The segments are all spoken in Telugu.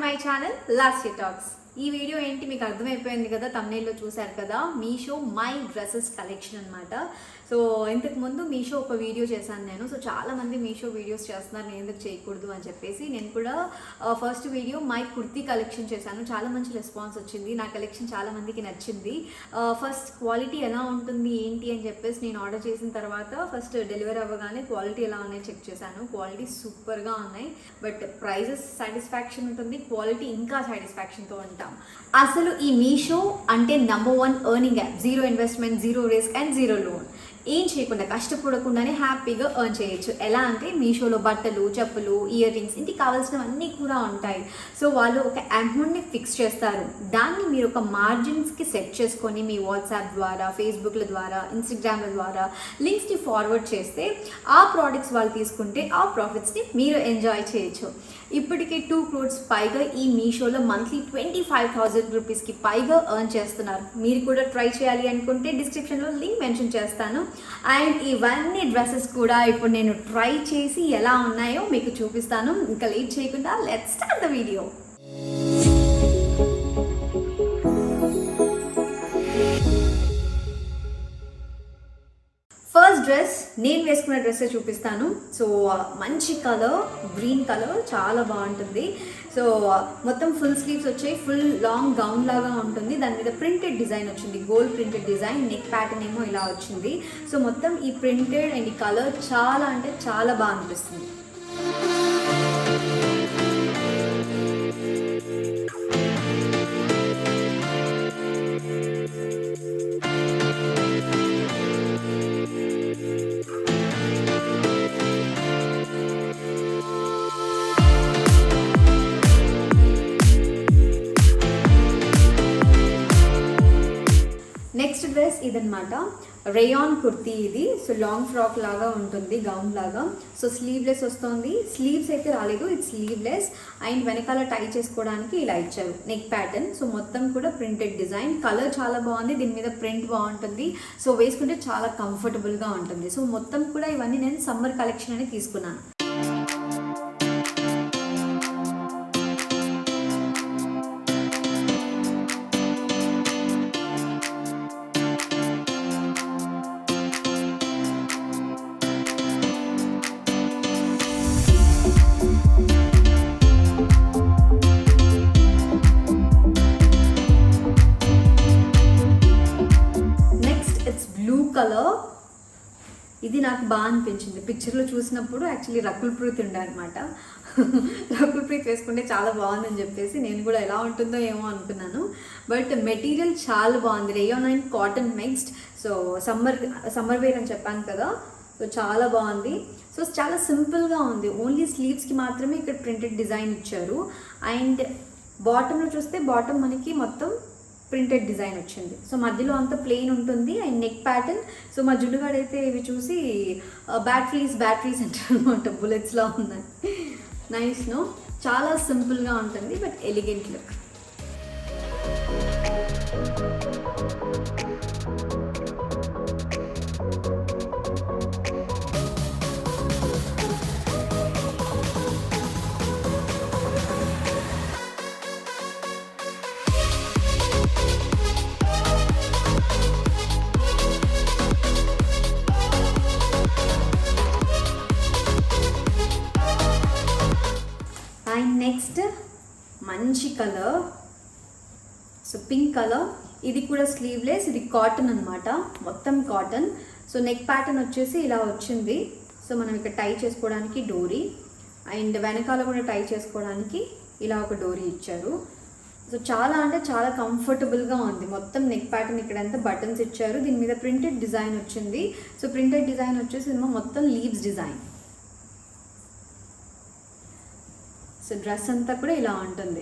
My channel Lasya talks. ఈ వీడియో ఏంటి మీకు అర్థమైపోయింది కదా, తమ్నైల్లో చూశారు కదా, మీషో మై డ్రెస్సెస్ కలెక్షన్ అనమాట. సో ఇంతకు ముందు మీషో ఒక వీడియో చేశాను నేను. సో చాలామంది మీషో వీడియోస్ చేస్తున్నారు, నేను ఎందుకు చేయకూడదు అని చెప్పేసి నేను కూడా first video my kurti collection చేశాను. చాలా మంచి రెస్పాన్స్ వచ్చింది, నా కలెక్షన్ చాలామందికి నచ్చింది. ఫస్ట్ క్వాలిటీ ఎలా ఉంటుంది ఏంటి అని చెప్పేసి నేను ఆర్డర్ చేసిన తర్వాత ఫస్ట్ డెలివరీ అవ్వగానే క్వాలిటీ ఎలా ఉన్నాయో చెక్ చేశాను. క్వాలిటీ సూపర్గా ఉన్నాయి, బట్ ప్రైజెస్ సాటిస్ఫాక్షన్ ఉంటుంది, క్వాలిటీ ఇంకా సాటిస్ఫాక్షన్తో ఉంటాం. అసలు ఈ మీషో అంటే number 1 earning app. Zero investment, zero risk and zero loan. ఏం చేయకుండా కష్టపడకుండానే హ్యాపీగా ఎర్న్ చేయొచ్చు. ఎలా అంటే మీషోలో బట్టలు, చెప్పులు, ఇయర్ రింగ్స్, ఇంటికి కావాల్సినవన్నీ కూడా ఉంటాయి. సో వాళ్ళు ఒక అమౌంట్ని ఫిక్స్ చేస్తారు, దాన్ని మీరు ఒక మార్జిన్స్కి సెట్ చేసుకొని మీ వాట్సాప్ ద్వారా, ఫేస్బుక్ల ద్వారా, ఇన్స్టాగ్రామ్ల ద్వారా లింక్స్ని ఫార్వర్డ్ చేస్తే ఆ ప్రోడక్ట్స్ వాళ్ళు తీసుకుంటే ఆ ప్రాఫిట్స్ని మీరు ఎంజాయ్ చేయొచ్చు. ఇప్పటికే 2 crores పైగా ఈ మీషోలో మంత్లీ 25,000 రూపీస్కి పైగా ఎర్న్ చేస్తున్నారు. మీరు కూడా ట్రై చేయాలి అనుకుంటే డిస్క్రిప్షన్లో లింక్ మెన్షన్ చేస్తాను. అండ్ ఇవన్నీ డ్రెస్సెస్ కూడా ఇప్పుడు నేను ట్రై చేసి ఎలా ఉన్నాయో మీకు చూపిస్తాను. ఇంకా లేట్ చేయకుండా let's start the video. First dress నేను వేసుకున్న డ్రెస్సే చూపిస్తాను. సో మంచి కలర్, గ్రీన్ కలర్, చాలా బాగుంటుంది. సో మొత్తం ఫుల్ స్లీవ్స్ వచ్చాయి, ఫుల్ లాంగ్ గౌన్ లాగా ఉంటుంది. దాని మీద ప్రింటెడ్ డిజైన్ వచ్చింది, gold printed design. Neck pattern ఏమో ఇలా వచ్చింది. సో మొత్తం ఈ ప్రింటెడ్ అండ్ ఈ కలర్ చాలా అంటే చాలా బాగా అనిపిస్తుంది. నెక్స్ట్ డ్రెస్ ఇదనమాట, రేయాన్ కుర్తీ ఇది. సో లాంగ్ ఫ్రాక్ లాగా ఉంటుంది, గౌన్ లాగా. సో స్లీవ్లెస్ వస్తుంది, స్లీవ్స్ అయితే రాలేదు, ఇట్స్ స్లీవ్లెస్. అండ్ వెనకాల టై చేసుకోవడానికి ఇలా ఇచ్చారు నెక్ ప్యాటర్న్. సో మొత్తం కూడా ప్రింటెడ్ డిజైన్. కలర్ చాలా బాగుంది, దీని మీద ప్రింట్ బాగుంటుంది. సో వేసుకుంటే చాలా కంఫర్టబుల్గా ఉంటుంది. సో మొత్తం కూడా ఇవన్నీ నేను సమ్మర్ కలెక్షన్ అని తీసుకున్నాను. కలర్ ఇది నాకు బాగా అనిపించింది. పిక్చర్లో చూసినప్పుడు యాక్చువల్లీ రకుల్ ప్రీత్ ఉండే అనమాట. రకుల్ ప్రీత్ వేసుకుంటే చాలా బాగుందని చెప్పేసి నేను కూడా ఎలా ఉంటుందో ఏమో అనుకున్నాను. బట్ మెటీరియల్ చాలా బాగుంది, rayon and cotton mixed. So summer wear అని చెప్పాను కదా, సో చాలా బాగుంది. సో చాలా సింపుల్గా ఉంది, ఓన్లీ స్లీవ్స్కి మాత్రమే ఇక్కడ ప్రింటెడ్ డిజైన్ ఇచ్చారు. అండ్ బాటంలో చూస్తే బాటమ్ మనకి మొత్తం ప్రింటెడ్ డిజైన్ వచ్చింది. సో మధ్యలో అంతా ప్లెయిన్ ఉంటుంది. And neck pattern. సో మా జుట్టుగాడైతే ఇవి చూసి బ్యాటరీస్ అంటారు అనమాట, బుల్లెట్స్లా ఉన్నాయి. నైస్ నో, చాలా సింపుల్గా ఉంటుంది but elegant look. And next మంచి కలర్, సో పింక్ కలర్. ఇది కూడా స్లీవ్లెస్, ఇది కాటన్ అనమాట, మొత్తం కాటన్. సో నెక్ ప్యాటర్న్ వచ్చేసి ఇలా వచ్చింది. సో మనం ఇక్కడ టై చేసుకోవడానికి డోరీ, అండ్ వెనకాల కూడా టై చేసుకోవడానికి ఇలా ఒక డోరీ ఇచ్చారు. సో చాలా అంటే చాలా కంఫర్టబుల్గా ఉంది. మొత్తం నెక్ ప్యాటర్న్ ఇక్కడంతా బటన్స్ ఇచ్చారు, దీని మీద ప్రింటెడ్ డిజైన్ వచ్చింది. సో ప్రింటెడ్ డిజైన్ వచ్చేసి ఏమో మొత్తం లీవ్స్ డిజైన్. సో డ్రెస్ అంతా కూడా ఇలా ఉంటుంది.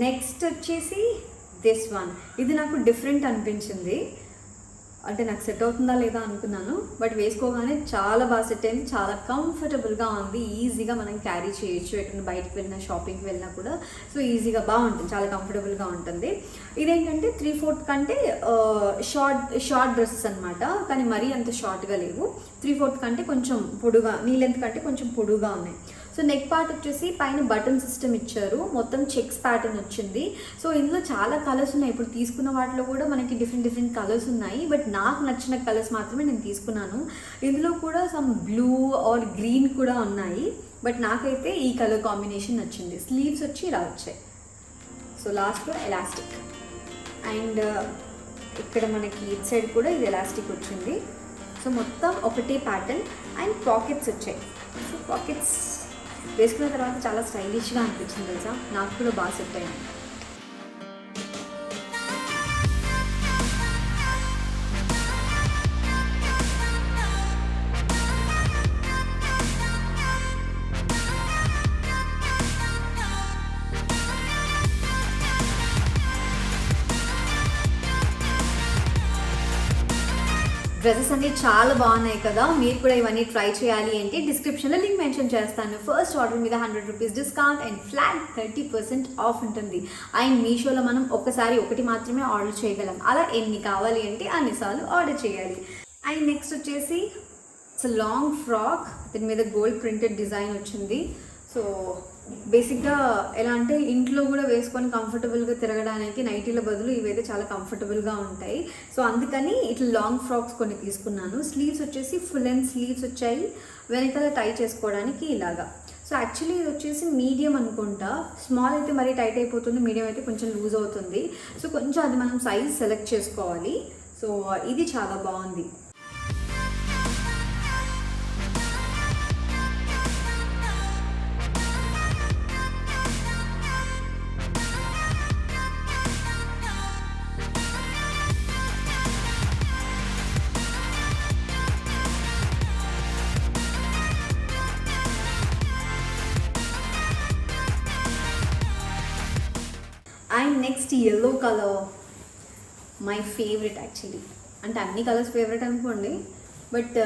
నెక్స్ట్ వచ్చేసి దిస్ వన్. ఇది నాకు డిఫరెంట్ అనిపించింది. అంటే నాకు సెట్ అవుతుందా లేదా అనుకున్నాను, బట్ వేసుకోగానే చాలా బాగా సెట్ అయింది. చాలా కంఫర్టబుల్గా ఉంది, ఈజీగా మనం క్యారీ చేయొచ్చు, ఎక్కడ బయటకు వెళ్ళినా షాపింగ్కి వెళ్ళినా కూడా. సో ఈజీగా బాగుంటుంది, చాలా కంఫర్టబుల్గా ఉంటుంది. ఇదేంటంటే 3/4 కంటే షార్ట్ డ్రెస్సెస్ అనమాట, కానీ మరీ అంత షార్ట్గా లేవు. 3/4 కంటే కొంచెం పొడుగా, నీ లెంత్ కంటే కొంచెం పొడుగా ఉన్నాయి. సో నెక్ పార్ట్ వచ్చేసి పైన బటన్ సిస్టమ్ ఇచ్చారు, మొత్తం చెక్స్ ప్యాటర్న్ వచ్చింది. సో ఇందులో చాలా కలర్స్ ఉన్నాయి, ఇప్పుడు తీసుకున్న వాటిలో కూడా మనకి డిఫరెంట్ కలర్స్ ఉన్నాయి, బట్ నాకు నచ్చిన కలర్స్ మాత్రమే నేను తీసుకున్నాను. ఇందులో కూడా సమ్ బ్లూ ఆర్ గ్రీన్ కూడా ఉన్నాయి, బట్ నాకైతే ఈ కలర్ కాంబినేషన్ నచ్చింది. స్లీవ్స్ వచ్చి ఇలా వచ్చాయి. సో లాస్ట్లో ఎలాస్టిక్, అండ్ ఇక్కడ మనకి ఇట్ సైడ్ కూడా ఇది ఎలాస్టిక్ వచ్చింది. సో మొత్తం ఒకటే ప్యాటర్న్, అండ్ పాకెట్స్ వచ్చాయి. సో పాకెట్స్ వేసుకున్న తర్వాత చాలా స్టైలిష్గా అనిపించింది తెలుసా, నాకు కూడా బాగా సెట్ అయింది. డ్రెస్సెస్ అన్నీ చాలా బాగున్నాయి కదా, మీరు కూడా ఇవన్నీ ట్రై చేయాలి అంటే డిస్క్రిప్షన్లో లింక్ మెన్షన్ చేస్తాను. ఫస్ట్ ఆర్డర్ మీద 100 rupees discount and flat 30% of ఉంటుంది. అండ్ మీషోలో మనం ఒకటి మాత్రమే ఆర్డర్ చేయగలం, అలా ఎన్ని కావాలి అంటే అన్నిసార్లు ఆర్డర్ చేయాలి. అండ్ నెక్స్ట్ వచ్చేసి ఇట్స్ లాంగ్ ఫ్రాక్, దీని మీద గోల్డ్ ప్రింటెడ్ డిజైన్ వచ్చింది. సో బేసిక్గా ఎలా అంటే ఇంట్లో కూడా వేసుకొని కంఫర్టబుల్గా తిరగడానికి నైటీల బదులు ఇవైతే చాలా కంఫర్టబుల్గా ఉంటాయి. సో అందుకని ఇట్లా లాంగ్ ఫ్రాక్స్ కొన్ని తీసుకున్నాను. స్లీవ్స్ వచ్చేసి ఫుల్ అండ్ స్లీవ్స్ వచ్చాయి, వెనకాల టై చేసుకోవడానికి ఇలాగా. సో యాక్చువల్లీ ఇది వచ్చేసి మీడియం అనుకుంటా, స్మాల్ అయితే మరీ టైట్ అయిపోతుంది, మీడియం అయితే కొంచెం లూజ్ అవుతుంది. సో కొంచెం అది మనం సైజ్ సెలెక్ట్ చేసుకోవాలి. సో ఇది చాలా బాగుంది. And next yellow colour, my favourite actually. అంటే అన్ని కలర్స్ ఫేవరెట్ అనుకోండి, బట్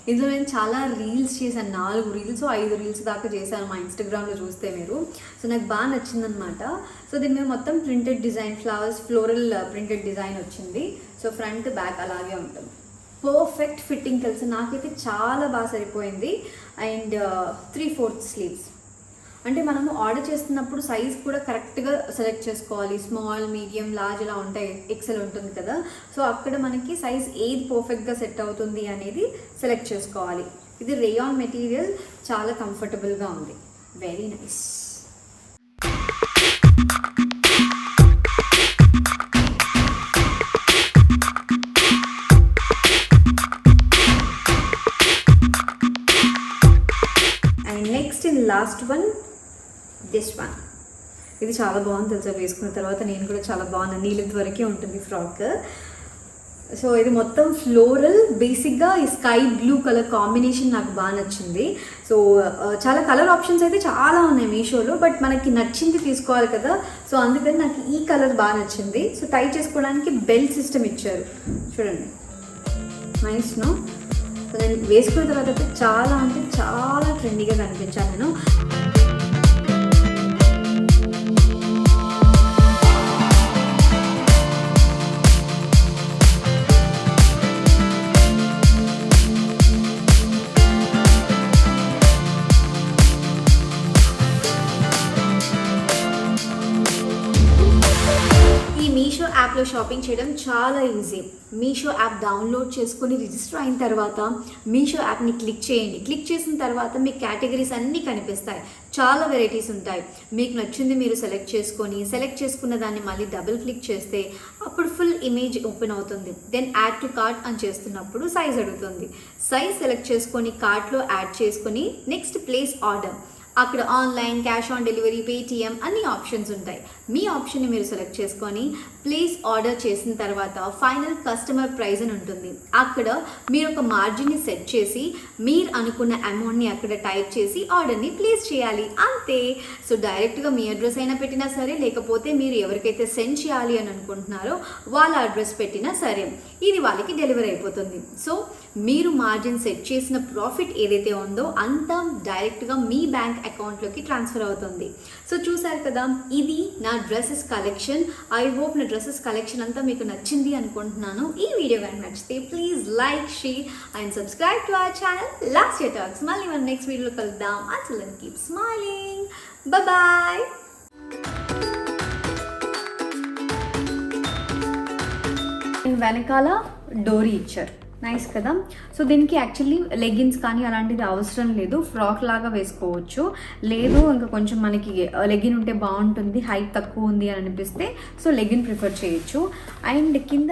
ఇందులో నేను చాలా రీల్స్ చేశాను, 4 రీల్స్ 5 రీల్స్ దాకా చేశాను మా ఇన్స్టాగ్రామ్లో చూస్తే మీరు. సో నాకు బాగా నచ్చిందనమాట. సో దీని మీద మొత్తం printed design, floral printed design వచ్చింది. సో ఫ్రంట్ బ్యాక్ అలాగే ఉంటుంది. పర్ఫెక్ట్ ఫిట్టింగ్ తెలుసు, నాకైతే చాలా బాగా సరిపోయింది. అండ్ 3/4 స్లీవ్స్, అంటే మనము ఆర్డర్ చేస్తున్నప్పుడు సైజ్ కూడా కరెక్ట్గా సెలెక్ట్ చేసుకోవాలి. స్మాల్, మీడియం, లార్జ్ ఇలా ఉంటాయి, ఎక్సెల్ ఉంటుంది కదా. సో అక్కడ మనకి సైజ్ ఏది పర్ఫెక్ట్గా సెట్ అవుతుంది అనేది సెలెక్ట్ చేసుకోవాలి. ఇది రేయాన్ మెటీరియల్, చాలా కంఫర్టబుల్గా ఉంది, very nice. And next in last one, this one. ఇది చాలా బాగుంది తెలుసా, వేసుకున్న తర్వాత నేను కూడా చాలా బాగున్నాను. నీళ్ళ వరకే ఉంటుంది ఫ్రాక్. సో ఇది మొత్తం ఫ్లోరల్, బేసిక్గా ఈ స్కై బ్లూ కలర్ కాంబినేషన్ నాకు బాగా నచ్చింది. సో చాలా కలర్ ఆప్షన్స్ అయితే చాలా ఉన్నాయి మీషోలో, బట్ మనకి నచ్చింది తీసుకోవాలి కదా. సో అందుకని నాకు ఈ కలర్ బాగా నచ్చింది. సో టై చేసుకోవడానికి బెల్ట్ సిస్టమ్ ఇచ్చారు, చూడండి, నైస్ నో. సో నేను వేసుకున్న తర్వాత అయితే చాలా అంటే చాలా ట్రెండీగా కనిపించాను నేను. మీషో యాప్లో షాపింగ్ చేయడం చాలా ఈజీ. మీషో యాప్ డౌన్లోడ్ చేసుకొని రిజిస్టర్ అయిన తర్వాత మీషో యాప్ని క్లిక్ చేయండి. క్లిక్ చేసిన తర్వాత మీ కేటగిరీస్ అన్నీ కనిపిస్తాయి, చాలా వెరైటీస్ ఉంటాయి. మీకు నచ్చింది మీరు సెలెక్ట్ చేసుకున్న దాన్ని మళ్ళీ డబుల్ క్లిక్ చేస్తే అప్పుడు ఫుల్ ఇమేజ్ ఓపెన్ అవుతుంది. దెన్ యాడ్ టు కార్ట్ అని చేస్తున్నప్పుడు సైజ్ అడుగుతుంది. సైజ్ సెలెక్ట్ చేసుకొని కార్ట్లో యాడ్ చేసుకొని నెక్స్ట్ ప్లేస్ ఆర్డర్. అక్కడ online, cash on delivery, Paytm అన్ని ఆప్షన్స్ ఉంటాయి. మీ ఆప్షన్ని మీరు సెలెక్ట్ చేసుకొని ప్లేస్ ఆర్డర్ చేసిన తర్వాత ఫైనల్ కస్టమర్ ప్రైస్ అని ఉంటుంది. అక్కడ మీరు ఒక మార్జిన్ని సెట్ చేసి మీరు అనుకున్న అమౌంట్ని అక్కడ టైప్ చేసి ఆర్డర్ని ప్లేస్ చేయాలి, అంతే. సో డైరెక్ట్గా మీ అడ్రస్ అయినా పెట్టినా సరే, లేకపోతే మీరు ఎవరికైతే సెండ్ చేయాలి అని అనుకుంటున్నారో వాళ్ళ అడ్రస్ పెట్టినా సరే ఇది వాళ్ళకి డెలివరీ అయిపోతుంది. సో మీరు మార్జిన్ సెట్ చేసిన ప్రాఫిట్ ఏదైతే ఉందో అంతా డైరెక్ట్గా మీ బ్యాంక్ అకౌంట్లోకి ట్రాన్స్ఫర్ అవుతుంది. సో చూసారు కదా, ఇది నా డ్రెస్సెస్ కలెక్షన్. ఐ హోప్ నా డ్రెస్సెస్ కలెక్షన్ అంతా మీకు నచ్చింది అనుకుంటున్నాను. ఈ వీడియో కనుక నచ్చితే please like, share and subscribe to our channel Lasya talks. మళ్ళీ మనం నెక్స్ట్ వీడియోలో కలుద్దాం. Until then keep smiling. Bye. వెనకాల డోరీ ఇచ్చారు, నైస్ కదా. సో దీనికి యాక్చువల్లీ లెగ్గిన్స్ కానీ అలాంటిది అవసరం లేదు, ఫ్రాక్ లాగా వేసుకోవచ్చు. లేదు ఇంకా కొంచెం మనకి లెగ్గిన్ ఉంటే బాగుంటుంది, హైట్ తక్కువ ఉంది అని అనిపిస్తే సో లెగ్గిన్ ప్రిఫర్ చేయొచ్చు. అండ్ కింద